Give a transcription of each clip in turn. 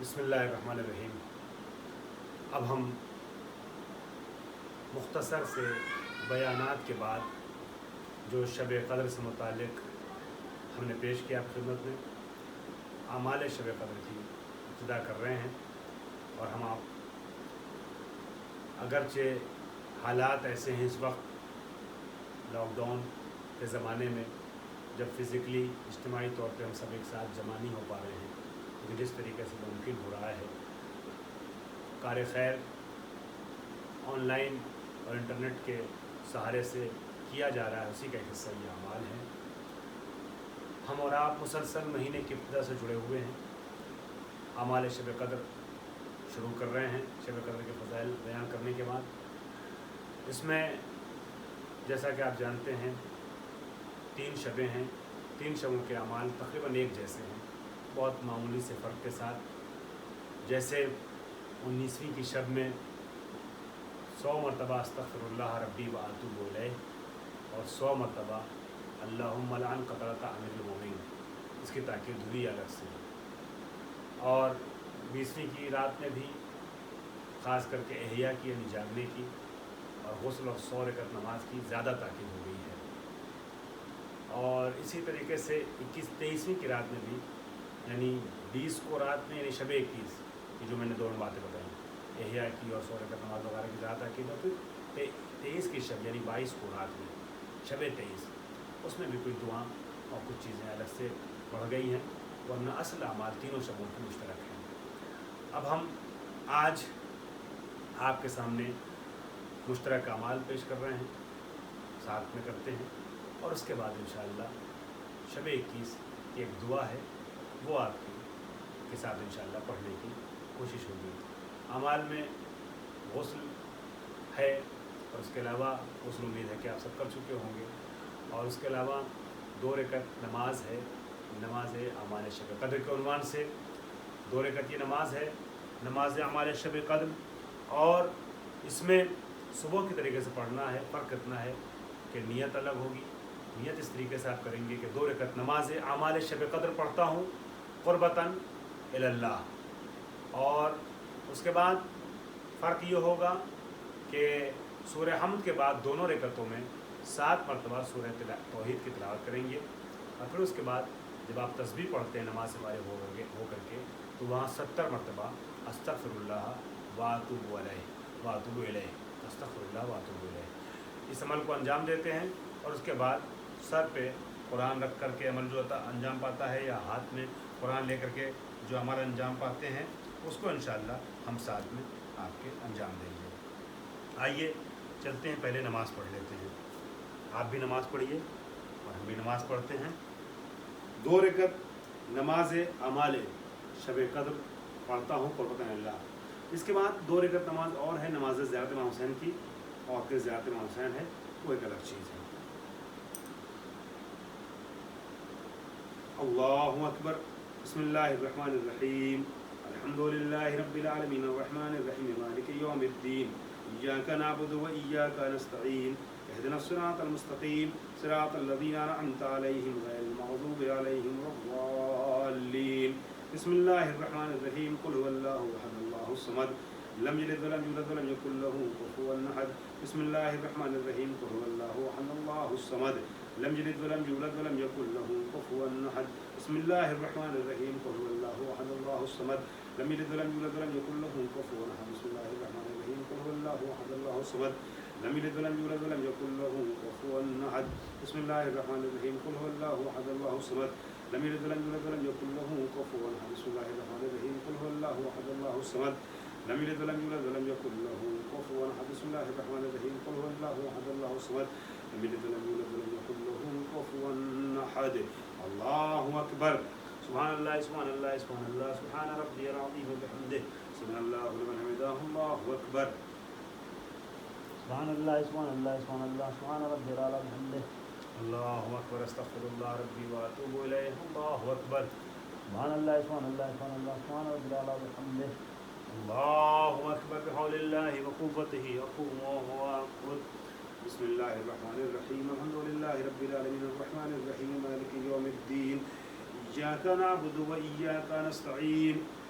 بسم اللہ الرحمن الرحیم۔ اب ہم مختصر سے بیانات کے بعد جو شب قدر سے متعلق ہم نے پیش کیا آپ خدمت میں، اعمال شب قدر کی ابتدا کر رہے ہیں۔ اور ہم آپ اگرچہ حالات ایسے ہیں اس وقت لاک ڈاؤن کے زمانے میں، جب فزیکلی اجتماعی طور پہ ہم سب ایک ساتھ جمع نہیں ہو پا رہے ہیں، لیکن جس طریقے سے ممکن ہو رہا ہے، کار خیر آن لائن اور انٹرنیٹ کے سہارے سے کیا جا رہا ہے، اسی کا ایک حصہ یہ اعمال ہیں۔ ہم اور آپ مسلسل مہینے کی ابتدا سے جڑے ہوئے ہیں، اعمال شب قدر شروع کر رہے ہیں۔ شب قدر کے فضائل بیان کرنے کے بعد اس میں جیسا کہ آپ جانتے ہیں 3 شبیں ہیں، 3 شبوں کے اعمال تقریباً ایک جیسے ہیں، بہت معمولی سے فرق کے ساتھ۔ جیسے 19ویں کی شب میں 100 مرتبہ استغفر اللہ ربی و اتوب الیہ اور 100 مرتبہ اللہم لعن قتلۃ امیر المومنین، اس کی تاکید ہوئی الگ سے۔ اور 20ویں کی رات میں بھی خاص کر کے احیاء کی یعنی جاگنے کی اور غسل اور 100 رکعت نماز کی زیادہ تاکید ہو گئی ہے۔ اور اسی طریقے سے 21-23ویں کی رات میں بھی، یعنی 20 کو رات میں یعنی شب 21 کی جو میں نے دونوں باتیں بتائیں، احیاء کی اور 100 رکعت نماز وغیرہ کی زیادہ تاکید ہے۔ پھر 23 کی شب یعنی 22 کو رات میں شب 23، اس میں بھی کچھ دعا اور کچھ چیزیں الگ سے بڑھ گئی ہیں، ورنہ اصل اعمال تینوں شبوں کی مشترک ہیں۔ اب ہم آج آپ کے سامنے مشترک اعمال پیش کر رہے ہیں، ساتھ میں کرتے ہیں، اور اس کے بعد انشاءاللہ شب 21 کی ایک دعا ہے، وہ آپ کے ساتھ انشاءاللہ پڑھنے کی کوشش ہوگی۔ اعمال میں غسل ہے، اور اس کے علاوہ غسل امید ہے کہ آپ سب کر چکے ہوں گے، اور اس کے علاوہ 2 رکعت نماز ہے، نماز اعمال شب قدر کے عنوان سے 2 رکعت یہ نماز ہے، نماز اعمال شب قدر۔ اور اس میں صبح کی طریقے سے پڑھنا ہے، فرق اتنا ہے کہ نیت الگ ہوگی۔ نیت اس طریقے سے آپ کریں گے کہ 2 رکعت نماز اعمال شب قدر پڑھتا ہوں قربتاً الی اللہ، اور اس کے بعد فرق یہ ہوگا کہ سورہ حمد کے بعد دونوں رکعتوں میں 7 مرتبہ سورہ توحید کی تلاوت کریں گے، اور پھر اس کے بعد جب آپ تسبیح پڑھتے ہیں نماز سے فارغ ہو کر کے، تو وہاں 70 مرتبہ استغفر اللہ واتوب الیہ واتوب الیہ، استغفر اللہ واتوب الیہ، اس عمل کو انجام دیتے ہیں۔ اور اس کے بعد سر پہ قرآن رکھ کر کے عمل جو انجام پاتا ہے، یا ہاتھ میں قرآن لے کر کے جو عمل انجام پاتے ہیں، اس کو انشاءاللہ ہم ساتھ میں آپ کے انجام دیں گے۔ آئیے چلتے ہیں، پہلے نماز پڑھ لیتے ہیں۔ آپ بھی نماز پڑھیے اور ہم بھی نماز پڑھتے ہیں۔ 2 رکعت نماز اعمال شب قدر پڑھتا ہوں قربتاً اللہ۔ اس کے بعد 2 رکعت نماز اور ہے، نماز زیارت امام حسین کی، اور پھر زیارت امام حسین ہے، وہ ایک الگ چیز ہے۔ اللہ اکبر۔ بسم اللہ الرحمن الرحیم۔ الحمد للہ رب العالمین الرحمن الرحیم مالک یوم الدین، ایاک نعبد و ایاک نستعین، اہدنا الصراط المستقیم صراط الذین انعمت علیہم غیر المغضوب علیہم ولا الضالین۔ بسم اللہ الرحمن الرحیم۔ قل هو اللہ احد اللہ الصمد، لم یلد ولم یولد ولم یکن له کفوا احد۔ بسم اللہ الرحمن الرحیم۔ قل هو اللہ احد اللہ الصمد، لم یلد ولم یولد ولم یکن له کفوا احد۔ بسم اللہ الرحمن الرحیم۔ قل هو اللہ احد اللہ الصمد، لم یلد ولم یولد ولم یکن له کفوا احد۔ بسم اللہ الرحمن الرحیم۔ قل هو اللہ احد اللہ الصمد، لم یلد ولم یولد ولم یکن له کفوا احد۔ بسم اللہ الرحمن الرحیم۔ قل هو اللہ احد اللہ الصمد، لم یلد ولم یولد ولم یکن له کفوا احد۔ بسم اللہ الرحمن الرحیم۔ قل هو اللہ احد اللہ الصمد، لم یلد ولم یولد ولم یکن له کفوا احد۔ بسم اللہ الرحمن الرحیم۔ قل هو اللہ احد اللہ الصمد، لم یلد ولم یولد ولم یکن له کفوا احد۔ اللہ اکبر۔ سبحان اللہ سبحان اللہ سبحان اللہ، سبحان ربی العظیم وبحمدہ، سبحان اللہ لمن حمدہ، اللہ اکبر۔ سبحان اللہ سبحان اللہ سبحان اللہ، سبحان ربی العلی وبحمدہ، اللہ اکبر۔ استغفر اللہ ربی واتوب الیہ، اللہ اکبر۔ سبحان اللہ سبحان اللہ سبحان اللہ، سبحان ربی العلی وبحمدہ، اللہ اکبر۔ بحول اللہ وقوتہ اقوم واقعد۔ بسم اللہ الرحمن الرحیم۔ الحمد للہ رب العالمین الرحمن الرحیم مالک یوم الدین، ایاک نعبد و ایاک نستعین،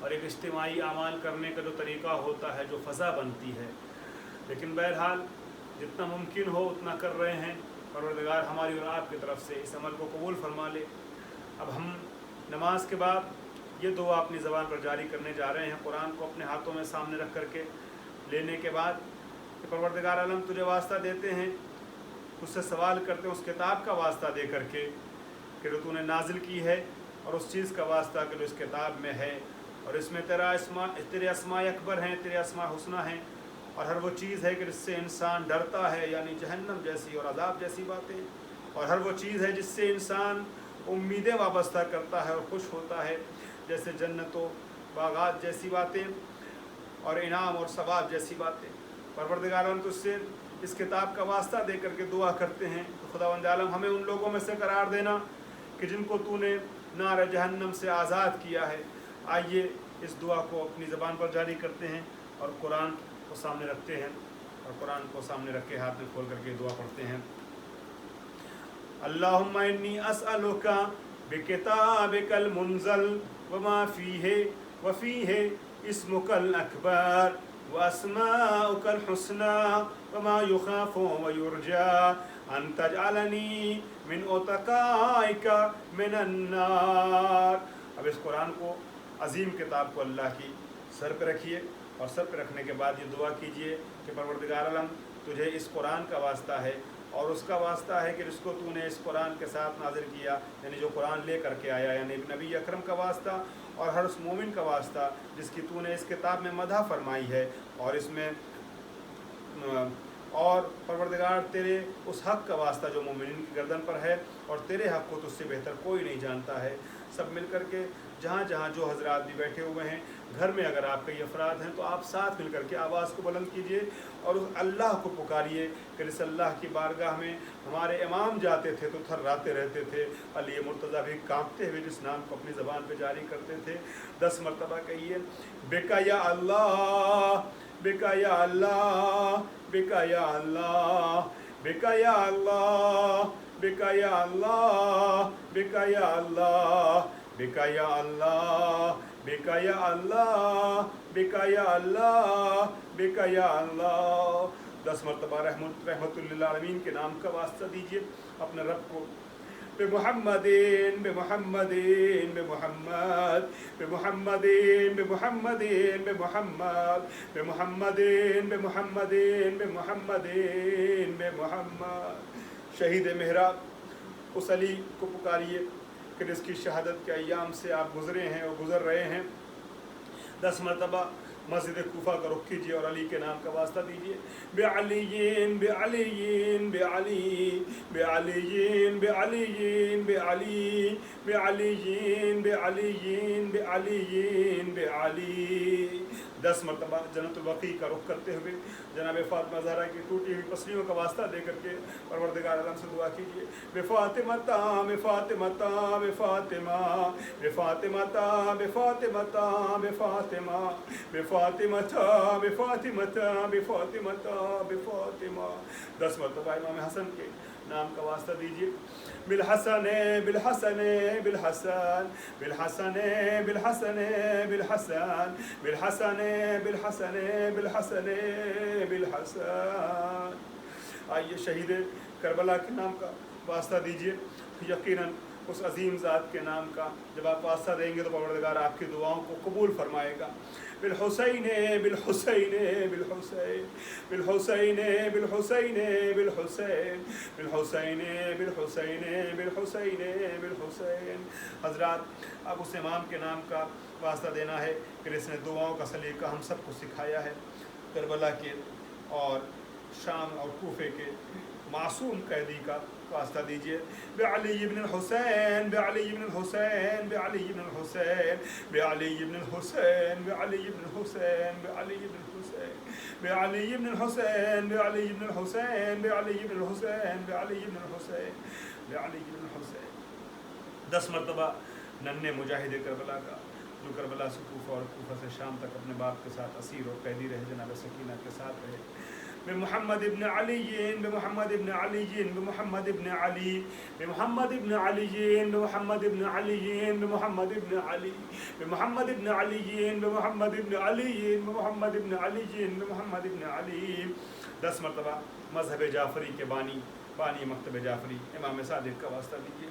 اور ایک اجتماعی اعمال کرنے کا جو طریقہ ہوتا ہے، جو فضا بنتی ہے. لیکن بہرحال جتنا ممکن ہو اتنا کر رہے ہیں. پروردگار ہماری اور آپ کی طرف سے اس عمل کو قبول فرما لے. اب ہم نماز کے بعد یہ دعا اپنی زبان پر جاری کرنے جا رہے ہیں، قرآن کو اپنے ہاتھوں میں سامنے رکھ کر کے لینے کے بعد کہ پروردگار عالم تجھے واسطہ دیتے ہیں، اس سے سوال کرتے ہیں اس کتاب کا واسطہ دے کر کے کہ جو تو نے نازل کی ہے، اور اس چیز کا واسطہ کہ جو اس کتاب میں ہے، اور اس میں تیرے اسماء اکبر ہیں، تیرے اسماء حسنہ ہیں، اور ہر وہ چیز ہے کہ جس سے انسان ڈرتا ہے، یعنی جہنم جیسی اور عذاب جیسی باتیں، اور ہر وہ چیز ہے جس سے انسان امیدیں وابستہ کرتا ہے اور خوش ہوتا ہے، جیسے جنت و باغات جیسی باتیں اور انعام اور ثواب جیسی باتیں. پروردگار ہم تجھ سے اس کتاب کا واسطہ دے کر کے دعا کرتے ہیں تو خداوند عالم ہمیں ان لوگوں میں سے قرار دینا کہ جن کو تو نے نار جہنم سے آزاد کیا ہے. آئیے اس دعا کو اپنی زبان پر جاری کرتے ہیں اور قرآن کو سامنے رکھتے ہیں، اور قرآن کو سامنے رکھ کے ہاتھ میں کھول کر کے دعا پڑھتے ہیں. اللہم انی اسألک بکتابک المنزل وما فیہ وفیہ اسمک الاکبر واسماؤک الحسنى وما یخاف ویرجى ان تجعلنی من اتقائک من النار. اب اس قرآن کو، عظیم کتاب کو اللہ کی سر پہ رکھیے، اور سر پہ رکھنے کے بعد یہ دعا کیجئے کہ پروردگار عالم تجھے اس قرآن کا واسطہ ہے، اور اس کا واسطہ ہے کہ جس کو تو نے اس قرآن کے ساتھ نازل کیا، یعنی جو قرآن لے کر کے آیا، یعنی نبی اکرم کا واسطہ، اور ہر اس مومن کا واسطہ جس کی تو نے اس کتاب میں مدح فرمائی ہے، اور اس میں اور پروردگار تیرے اس حق کا واسطہ جو مومنین کی گردن پر ہے، اور تیرے حق کو تجھ سے بہتر کوئی نہیں جانتا ہے. سب مل کر کے جہاں جہاں جو حضرات بھی بیٹھے ہوئے ہیں، گھر میں اگر آپ کئی افراد ہیں تو آپ ساتھ مل کر کے آواز کو بلند کیجئے اور اس اللہ کو پکاریے کہ جس اللہ کی بارگاہ میں ہمارے امام جاتے تھے تو تھراتے رہتے تھے. علی مرتضیٰ بھی کانپتے ہوئے جس نام کو اپنی زبان پہ جاری کرتے تھے. 10 مرتبہ کہیے بکا یا اللہ، بکا یا اللہ، بکا یا اللہ، بکا یا اللہ، بکا یا اللہ، بکا یا اللہ، بکا یا اللہ، بکا یا اللہ، بکا یا اللہ، بکا یا اللہ. 10 مرتبہ رحمت للعالمین کے نام کا واسطہ دیجیے اپنے رب کو. بمحمدین بمحمدین بمحمد بمحمدین بمحمدین بمحمد بمحمدین بمحمدین بمحمدین بمحمد. شہید محراب اس علی کو پکاریے کہ جس کی شہادت کے ایام سے آپ گزرے ہیں اور گزر رہے ہیں. 10 مرتبہ مسجد کوفہ کا رخ کیجیے اور علی کے نام کا واسطہ دیجیے. بعلیین بعلیین بعلی بعلیین بعلیین بعلی بعلیین بعلیین بعلیین بعلی. 10 مرتبہ جنت البقیع کا رخ کرتے ہوئے جناب فاطمہ زہرا کی ٹوٹی ہوئی پسلیوں کا واسطہ دے کر کے پروردگار عالم سے دعا کیجیے. بفاطمہ بفاطمہ بفاطمہ بفاطمہ بفاطمہ بفاطمہ بفاطمہ بفاطمہ بفاطمہ بفاطمہ. 10 مرتبہ امام حسن کے نام کا واسطہ دیجیے. بالحسن بالحسن بالحسن بالحسن بالحسن بالحسن بالحسن بالحسن بالحسن بالحسن. آئیے شہید کربلا کے نام کا واسطہ دیجیے. یقیناً اس عظیم ذات کے نام کا جب آپ واسطہ دیں گے تو پروردگار آپ کی دعاؤں کو قبول فرمائے گا. بالحسین بالحسین بالحسین بالحسین بالحسین بالحسین بالحسین بالحسین بالحسین بالحسین. حضرات اب اس امام کے نام کا واسطہ دینا ہے کہ جس نے دعاؤں کا سلیقہ ہم سب کو سکھایا ہے. کربلا کے اور شام اور کوفے کے معصوم قیدی کا واسطہ دیجیے. بعلی بن الحسین بعلی بن الحسین بعلی بن الحسین بعلی بن الحسین بعلی بن الحسین بعلی بن الحسین بعلی بن الحسین بعلی بن الحسین بعلی بن الحسین بعلی بن الحسین بعلی بن الحسین. 10 مرتبہ ننھے مجاہد کربلا کا جو کربلا سے کوفہ اور کوفہ سے شام تک اپنے باپ کے ساتھ اسیر اور قیدی رہے، جناب سکینہ کے ساتھ رہے. بمحمد ابن علي بمحمد ابن علي بمحمد ابن علي بمحمد ابن علي بمحمد ابن علي بمحمد ابن علي بمحمد ابن علي بمحمد ابن علي بمحمد ابن علي بمحمد ابن علي 10 مرتبہ مذہب جعفری کے بانی مکتب جعفری امام صادق کا واسطہ دیجیے.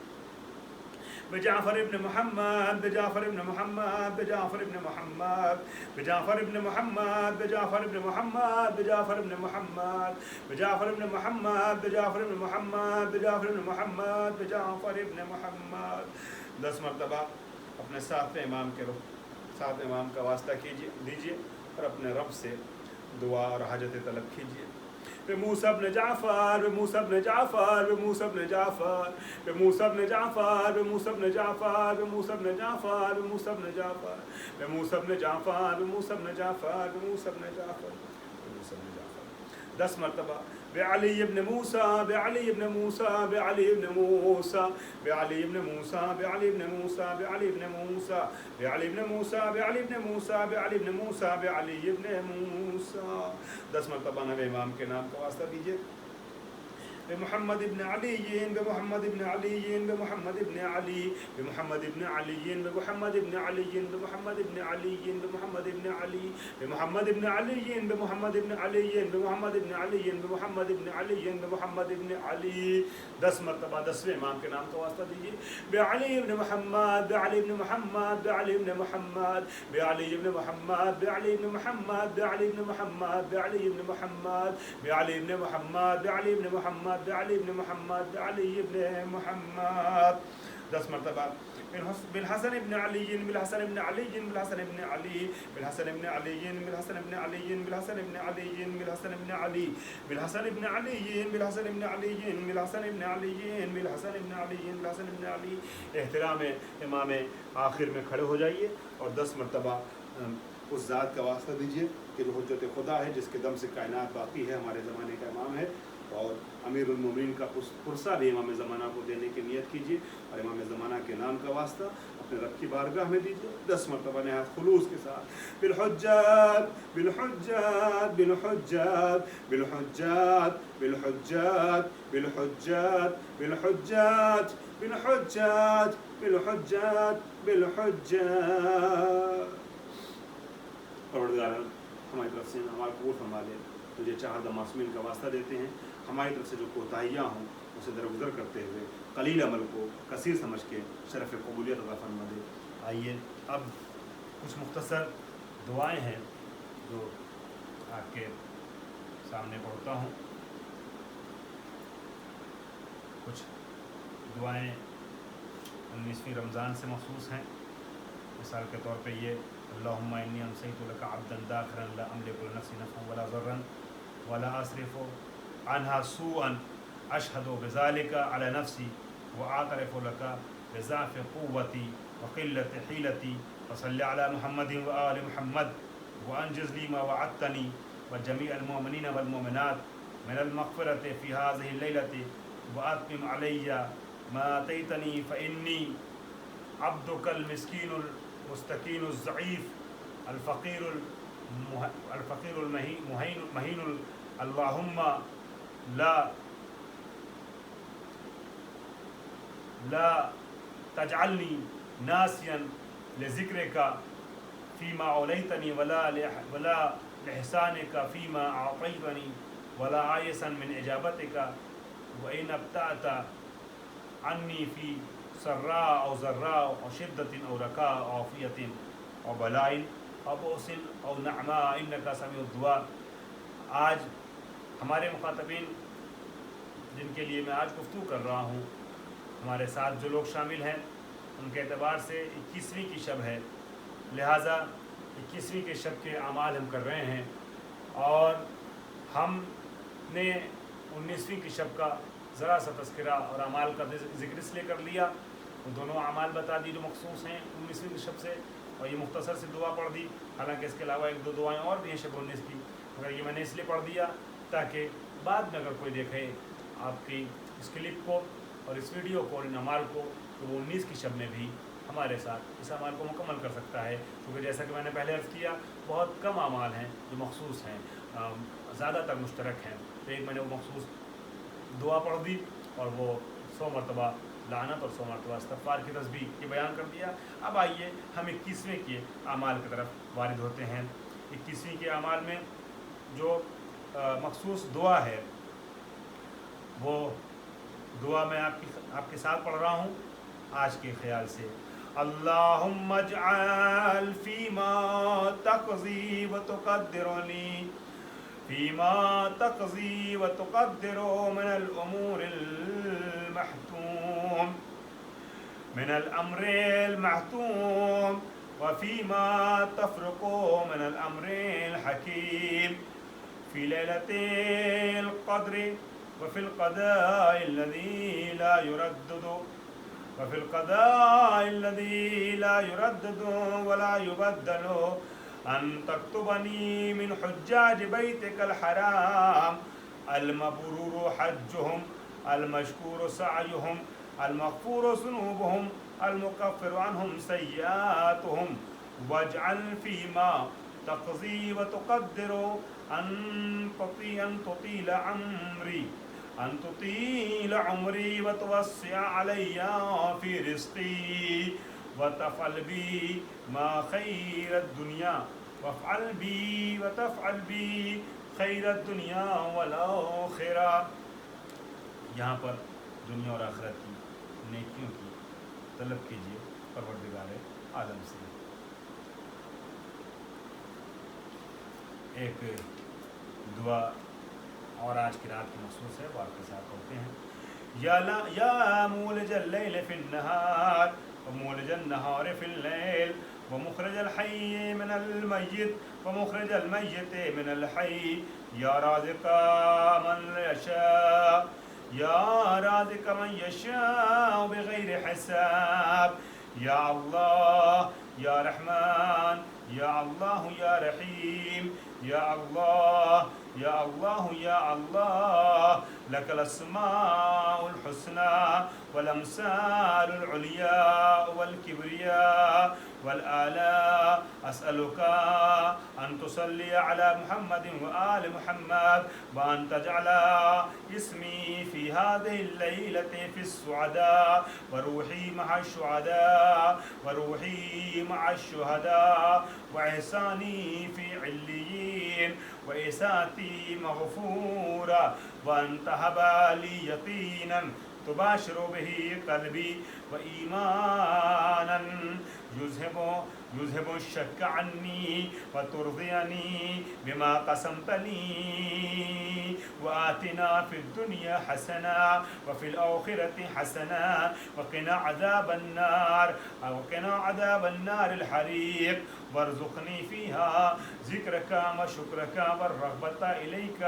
بجعفر ابن محمد بجعفر ابن محمد بجعفر ابن محمد بجعفر ابن محمد بجعفر ابن محمد بجعفر ابن محمد بجعفر ابن محمد بجعفر ابن محمد بجعفر ابن محمد بجعفر ابن محمد 10 مرتبہ اپنے ساتھ امام کے ساتھ امام کا واسطہ دیجیے اور اپنے رب سے دعا اور حاجت طلب کیجیے. بموسى بن جعفر بموسى بن جعفر بموسى بن جعفر بموسى بن جعفر بموسى بن جعفر بموسى بن جعفر بموسى بن جعفر بموسى بن جعفر بموسى بن جعفر بموسى بن جعفر 10 مرتبہ بعلي بن موسى بعلي بن موسى بعلي بن موسى بعلي بن موسى بعلي بن موسى بعلي بن موسى بعلي بن موسى بعلي بن موسى بعلي بن موسى بعلي بن موسى 10 مرتبہ نبی امام کے نام کا واسطہ دیجیے. بمحمد ابن علي بمحمد ابن علي بمحمد ابن علي بمحمد ابن علي بمحمد ابن علي بمحمد ابن علي بمحمد ابن علي بمحمد ابن علي بمحمد ابن علي بمحمد ابن علي بمحمد ابن علي بمحمد ابن علي 10 مرتبہ 10ویں امام کے نام کا واسطہ دیجیے. بعلي ابن محمد بعلي ابن محمد بعلي ابن محمد بعلي ابن محمد بعلي ابن محمد بعلي ابن محمد بعلي ابن محمد بعلي ابن محمد بعلي ابن محمد بعلي بن محمد بعلي بن محمد 10 مرتبہ بالحسن بن علي بالحسن بن علي بالحسن بن علي بالحسن بن علي بالحسن بن علي بالحسن بن علي بالحسن بن علي بالحسن بن علي بالحسن بن علي بالحسن بن علي بالحسن بن علي بالحسن بن علي. احترام امام آخر میں کھڑے ہو جائیے اور 10 مرتبہ اس ذات کا واسطہ دیجیے کہ جو حجت خدا ہے جس کے دم سے کائنات باقی ہے, ہمارے زمانے کا امام ہے, اور امیر المومنین کا پرسہ بھی امام زمانہ کو دینے کی نیت کیجیے اور امام زمانہ کے نام کا واسطہ اپنے رب کی بارگاہ میں دیجیے 10 مرتبہ نہایت خلوص کے ساتھ. بالحجات بالحجات بالحجات بالحجات بالحجات بالحجات بالحجات بالحجات بالحجات بالحجات. پروردگار ہماری طرف سے ہمارا قبول فرما لے. تجھے چاہدہ معصومین کا واسطہ دیتے ہیں, ہماری طرف سے جو کوتاہیاں ہوں اسے درگزر کرتے ہوئے قلیل عمل کو کثیر سمجھ کے شرف قبولیت عطا فرما دے. آئیے اب کچھ مختصر دعائیں ہیں جو آپ کے سامنے پڑھتا ہوں. کچھ دعائیں 19ویں رمضان سے مخصوص ہیں. مثال کے طور پہ یہ اللہم انی امسیت لک عبدا داخرا لا املک لنفسی نفعا ولا ضرا ولا اصرف عنها سوءا اشهد بذلك على نفسی واعترف لك بضعف قوتی وقلة حیلتی وصل على محمد وآل محمد وانجز لي ما وعدتني وجميع المؤمنين والمؤمنات من المغفرة في هذه الليلة وأتمم علي ما آتيتني فإني عبدك المسكين المستكين الضعيف الفقير المهين اللهم لا تجعلني ناسيا لذكرك فيما أوليتني ولا لإحسانك فيما أعطيتني ولا عائسا من إجابتك وإن ابتعت عني في سراء أو ضراء أو شدة أو رخاء أو عافية أو بلاء أو بؤس أو نعماء إنك سميع الدعاء. آج ہمارے مخاطبین جن کے لیے میں آج گفتگو کر رہا ہوں, ہمارے ساتھ جو لوگ شامل ہیں ان کے اعتبار سے 21ویں کی شب ہے, لہٰذا 21ویں کے شب کے اعمال ہم کر رہے ہیں اور ہم نے 19ویں کی شب کا ذرا سا تذکرہ اور اعمال کا ذکر اس لیے کر لیا. وہ دونوں اعمال بتا دی جو مخصوص ہیں 19ویں کی شب سے, اور یہ مختصر سی دعا پڑھ دی. حالانکہ اس کے علاوہ 1-2 دعائیں اور بھی ہیں شب 19 کی, مگر یہ میں نے اس لیے پڑھ دیا تاکہ بعد میں اگر کوئی دیکھے آپ کی اس کلپ کو اور اس ویڈیو کو اور ان اعمال کو تو وہ 19 کی شب میں بھی ہمارے ساتھ اس اعمال کو مکمل کر سکتا ہے، کیونکہ جیسا کہ میں نے پہلے عرض کیا بہت کم اعمال ہیں جو مخصوص ہیں، زیادہ تر مشترک ہیں۔ تو ایک میں نے وہ مخصوص دعا پڑھ دی اور وہ 100 مرتبہ لعنت اور 100 مرتبہ استغفار کی تسبیح یہ بیان کر دیا۔ اب آئیے ہم 21ویں کے اعمال کی طرف وارد ہوتے ہیں۔ 21ویں کے اعمال میں جو مخصوص دعا ہے وہ دعا میں آپ کے ساتھ پڑھ رہا ہوں آج کے خیال سے۔ اللہم اجعل فیما تقضی و تقدر لی فیما تقضی و تقدر من الامور المحتوم من الامر المحتوم وفیما تفرق من الامر الحکیم فی لیلۃ القدر وفي القضاء الذي لا يردد وفي القضاء الذي لا يردد ولا يبدل أن تكتبني من حجاج بيتك الحرام المبرور حجهم المشكور سعيهم المغفور ذنوبهم المكفر عنهم سيئاتهم واجعل فيما تقضي وتقدر أن تطيل عمري وتوسع علي في رزقي وتفعل بي ما خير الدنيا وتفعل بي خير الدنيا والآخرة۔ یہاں پر دنیا اور آخرت کی نیکیوں کی طلب کیجیے پروردگار عالم سے۔ ایک دعا اور آج کی رات کی مخصوص ہے، وہ آپ کے ساتھ پڑھتے ہیں۔ یا مولج اللیل فی النہار ومولج النہار فی اللیل ومخرج الحی من المیت ومخرج المیت من الحی یا رازق من یشاء یا رازق من یشاء بغیر حساب یا اللہ یا رحمان یا اللہ یا رحیم یا اللہ یا اللہ یا اللہ لک الاسماء الحسنى والامثال العلیاء والکبریاء والآلاء اسألك ان تصلی علی محمد وآل محمد وان تجعل اسمی فی هذه الليلة في السعداء وروحی مع الشهداء وروحی مع الشهداء وإحسانی فی علیین وإساتي مغفورا وأن تهب لي يقينا تباشر به قلبي وإيمانا يذهب الشك عني وترضيني بما قسمت لي وآتنا في الدنيا حسنة وفي الآخرة حسنة وقنا عذاب النار الحريق وارزقني فيها ذكرك وشكرك والرغبة إليك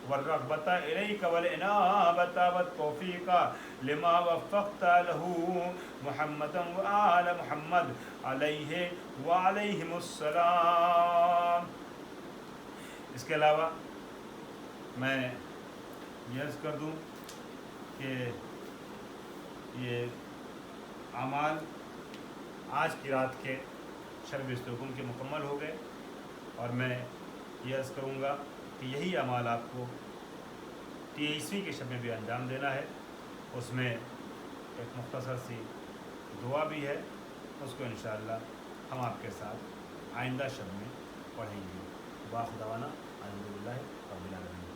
والرغبة إليك والإنابة والتوفيق لما وفقت له محمدا وآل محمد عليه وعليهم السلام۔ اس کے علاوہ میں یہ عرض کر دوں کہ یہ اعمال آج کی رات کے شرب استغفار کے مکمل ہو گئے، اور میں یہ عرض کروں گا کہ یہی اعمال آپ کو 23ویں کے شب میں بھی انجام دینا ہے۔ اس میں ایک مختصر سی دعا بھی ہے، اس کو انشاءاللہ ہم آپ کے ساتھ آئندہ شب میں پڑھیں گے۔ واخر دعوانا الحمدللہ رب العالمین۔